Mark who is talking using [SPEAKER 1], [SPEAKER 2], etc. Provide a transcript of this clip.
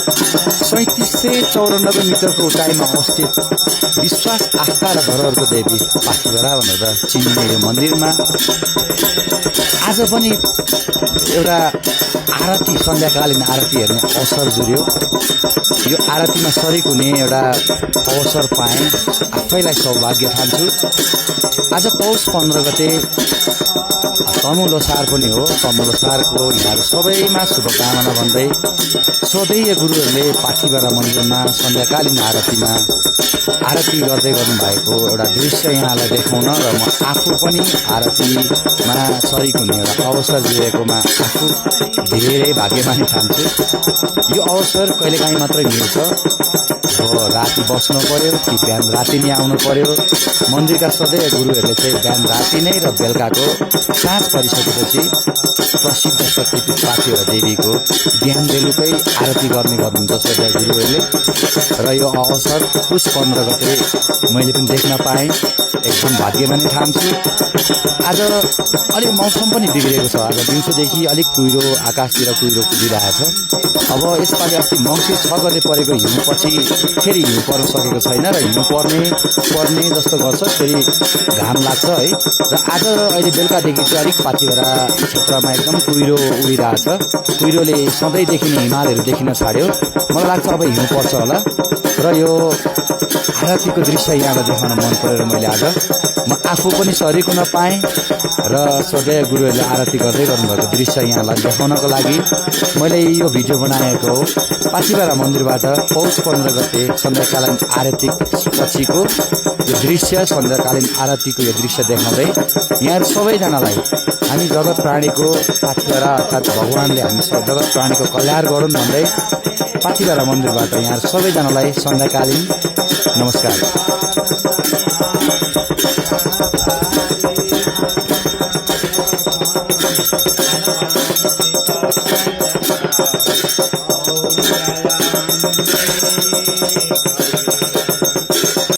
[SPEAKER 1] 3794 मिटरको उचाइमा अवस्थित विश्वास आस्था र धरोहरको देवी पाठीभरा भनेर चिनिने यो मन्दिरमा आज पनि एउटा आरती सन्ध्याकालीन आरती हेर्ने अवसर जुर्यो। यो आरतीमा सरिक हुने एउटा अवसर पाएँ, आफैलाई सौभाग्य ठान्छु। आज पौष 15 गते तमु लोसार पनि हो। तमु लोसारको यहाँहरू सबैमा शुभकामना भन्दै स्वदेय गुरुहरूले पाठीभरा मन्दिरमा सन्ध्याकालीन आरतीमा आरती गर्दै गर्नुभएको एउटा दृश्य यहाँलाई देखाउन र म आफू पनि आरतीमा सरिक हुने एउटा अवसर जुरेकोमा आफू धेरै भाग्यमानी ठान्छु। यो अवसर कहिलेकाहीँ मात्रै मिल्छ। राति बस्नु पर्यो कि बिहान राति नै आउनु पर्यो। मन्दिरका सधैँ गुरुहरूले चाहिँ बिहान राति नै र बेलुकाको साँझ परिसकेपछि प्रसिद्ध शक्तिपीठ पाठीभरा देवीको बिहान बेलुकै आरती गर्नुहुन्छ सधैँ गुरुहरूले। र यो अवसर पुष 15 गते मैले पनि देख्न पाएँ, एकदम भाग्यमानी ठान्छु। आज अलिक मौसम पनि बिग्रेको छ। आज दिउँसोदेखि अलिक कुहिरो, आकाशतिर कुहिरो कुदिरहेछ। अब यसपालि अस्ति मङ्सिर 6 गते परेको हिउँपछि फेरि हिउँ पर्न सकेको छैन र हिउँ पर्ने जस्तो गर्छ, फेरि घाम लाग्छ है। र आज अहिले बेलुकादेखि चाहिँ अलिक पाठीभरा क्षेत्रमा एकदम कुहिरो उडिरहेछ। कुहिरोले सधैँ देखिने हिमालहरू देखिन छाड्यो। मलाई लाग्छ अब हिउँ पर्छ होला। र यो आरतीको दृश्य यहाँलाई देखाउन मन परेर मैले आज म आफू पनि सरिक हुन पाएँ र सधैँ गुरुहरूले आरती गर्दै गर्नुभएको दृश्य यहाँलाई देखाउनको लागि मैले यो भिडियो बनाएको हो। पाठीभरा मन्दिरबाट पौष 15 गते सन्ध्याकालीन आरती पछिको यो दृश्य, सन्ध्याकालीन आरतीको यो दृश्य देखाउँदै यहाँहरू सबैजनालाई हामी जगत प्राणीको पाठीभरा अर्थात् भगवान्ले हामी जगत प्राणीको कल्याण गरून् भन्दै पाठीभरा मन्दिरबाट यहाँहरू सबैजनालाई सन्ध्याकालीन नमस्कार।
[SPEAKER 2] Oh, yeah, yeah.